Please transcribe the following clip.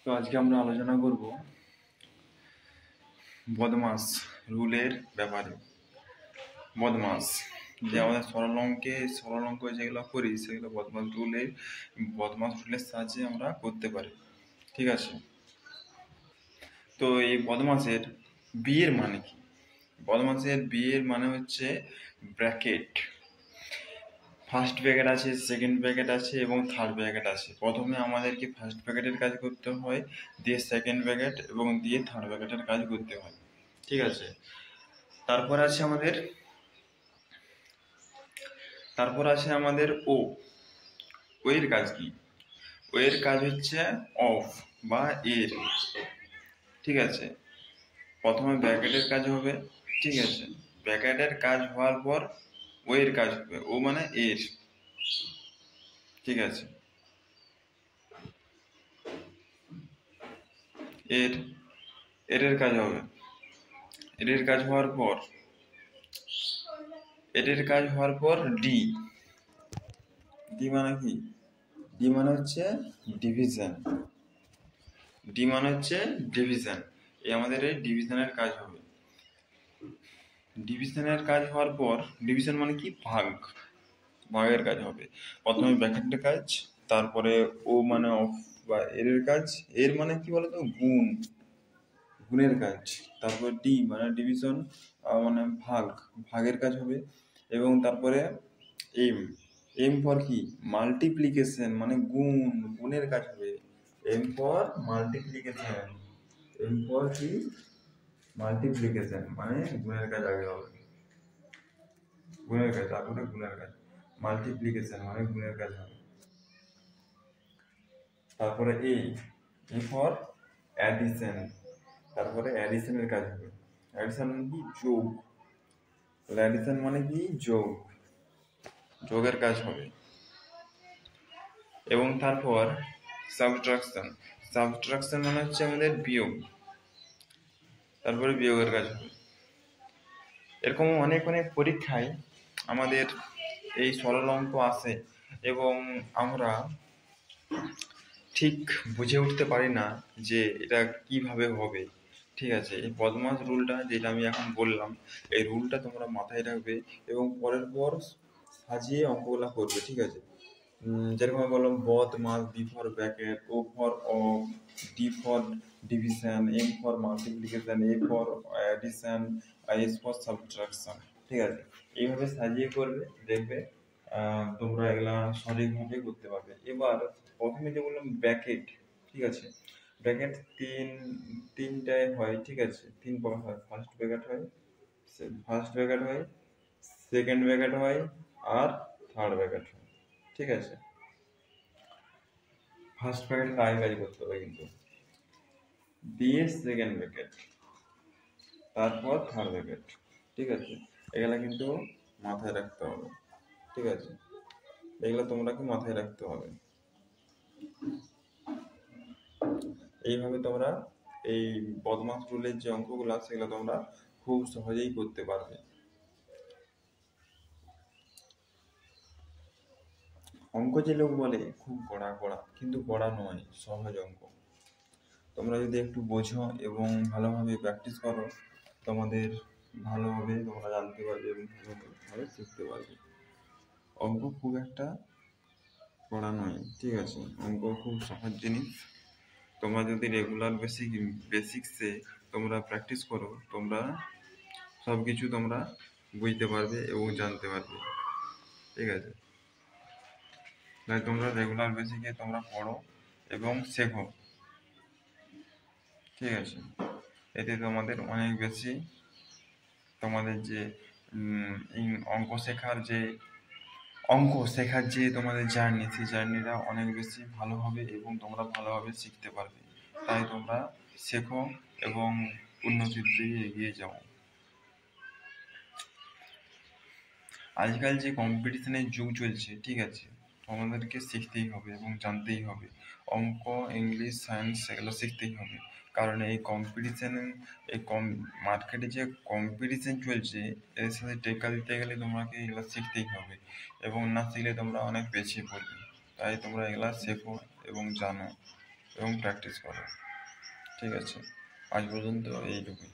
তো আজকে আমরা আলোচনা করব বদমাস রুলের ব্যাপারে। বদমাস যে আমাদের সরল অঙ্ক যেগুলো করি সেগুলো বদমাস রুলের সাহায্যে আমরা করতে পারি। ঠিক আছে, তো এই বদমাসের বিয়ের মানে কি? বদমাসের বিয়ের মানে হচ্ছে ব্র্যাকেট। ফার্স্ট ব্র্যাকেট আছে, সেকেন্ড ব্র্যাকেট আছে এবং থার্ড ব্র্যাকেট আছে। প্রথমে আমাদেরকে ফার্স্ট ব্র্যাকেটের কাজ করতে হয়, দিয়ে সেকেন্ড ব্র্যাকেট এবং দিয়ে থার্ড ব্র্যাকেটের কাজ করতে হয়। ঠিক আছে, তারপর আছে আমাদের ও এর কাজ কি? ও এর কাজ হচ্ছে অফ বা এর। ঠিক আছে, প্রথমে ব্র্যাকেটের কাজ হবে। ঠিক আছে, ব্র্যাকেটের কাজ হওয়ার পর ও এর কাজ হবে, ও মানে এর। ঠিক আছে, এর কাজ হবে। এর কাজ হওয়ার পর ডি মানে কি? ডি মানে হচ্ছে ডিভিশন। এই আমাদের এই ডিভিশনের কাজ হবে। ডিভিশনের কাজ হওয়ার পর ডিভিশন মানে কি? ভাগের কাজ হবে। প্রথমে ব্র্যাকেটের কাজ, তারপরে ও মানে অফ বা এর কাজ। এর মানে কি বলতো? গুণের কাজ। তারপর ডি মানে ডিভিশন, মানে ভাগের কাজ হবে। এবং তারপরে এম ফর কি? মাল্টিপ্লিকেশন মানে গুণের কাজ হবে। M for multiplication. মানে গুণের কাজ আগে হবে। তারপরে গুণের কাজ। মাল্টিপ্লিকেশন মানে গুণের কাজ হবে। তারপরে এ ফর অ্যাডিশন। তারপরে অ্যাডিশনের কাজ হবে। অ্যাডিশন মানে কি? যোগ। অ্যাডিশন মানে কি? যোগের কাজ হবে। এবং তারপর সাবট্রাকশন মানে হচ্ছে আমাদের বিয়োগ। তারপরে বিয়োগের কাজ হবে। এরকম অনেক পরীক্ষায় আমাদের এই সরল অঙ্ক আসে এবং আমরা ঠিক বুঝে উঠতে পারি না যে এটা কিভাবে হবে। ঠিক আছে, এই বদমাস রুলটা যেটা আমি এখন বললাম, এই রুলটা তোমরা মাথায় রাখবে এবং পরের পর সাজিয়ে অঙ্কগুলা করবে। ঠিক আছে, যেরকম বললাম, BODMAS, B for bracket, O for of, D for division, M for multiplication, A for addition, S for subtraction. ঠিক আছে, এইভাবে সাজিয়ে করবে, দেখবে তোমরা এগুলা সঠিকভাবে করতে পারবে। এবার প্রথমে যে বললাম ব্র্যাকেট, ঠিক আছে, ব্র্যাকেট তিনটায় হয়। ঠিক আছে, তিন প্রকার হয়। ফার্স্ট ব্র্যাকেট হয়, সেকেন্ড ব্র্যাকেট হয়, আর থার্ড ব্র্যাকেট হয়। ঠিক আছে, ফার্স্ট ব্র্যাকেট আগে কাজ করতে হবে, কিন্তু দিয়ে সেকেন্ড ব্র্যাকেট, তারপর থার্ড ব্র্যাকেট। ঠিক আছে, এগুলা কিন্তু মাথায় রাখতে হবে। ঠিক আছে, এগুলো তোমরাকে মাথায় রাখতে হবে। এইভাবে তোমরা এই বদমাস রুলের যে অঙ্কগুলো সেগুলো তোমরা খুব সহজেই করতে পারবে। অঙ্ক যে লোক বলে খুব কড়া, কিন্তু কড়া নয়, সহজ অঙ্ক। তোমরা যদি একটু বোঝো এবং ভালোভাবে প্র্যাকটিস করো, তোমাদের ভালোভাবে তোমরা জানতে পারবে এবং ভালোভাবে শিখতে পারবে। অঙ্ক খুব একটা কড়া নয়। ঠিক আছে, অঙ্ক খুব সহজ জিনিস। তোমরা যদি রেগুলার বেসিক্সে তোমরা প্র্যাকটিস করো, তোমরা সব কিছু তোমরা বুঝতে পারবে এবং জানতে পারবে। ঠিক আছে, তাই তোমরা রেগুলার বেসিকে তোমরা পড়ো এবং শেখো। ঠিক আছে, এতে তোমাদের অনেক বেশি তোমাদের যে অঙ্ক শেখার যে তোমাদের জার্নি, সেই জার্নিটা অনেক বেশি ভালো হবে এবং তোমরা ভালোভাবে শিখতে পারবে। তাই তোমরা শেখো এবং উন্নতির দিকে এগিয়ে যাও। আজকাল যে কম্পিটিশনের যুগ চলছে, ঠিক আছে, তোমাদেরকে শিখতেই হবে এবং জানতেই হবে। অঙ্ক, ইংলিশ, সায়েন্স এগুলো শিখতেই হবে। কারণ এই মার্কেটে যে কম্পিটিশন চলছে, এর সাথে টেক্কা দিতে গেলে তোমাকে এগুলো শিখতেই হবে এবং না শিখলে তোমরা অনেক পিছিয়ে পড়বে। তাই তোমরা এগুলা শেখো এবং জানো এবং প্র্যাকটিস করো। ঠিক আছে, আজ পর্যন্ত এইটুকুই।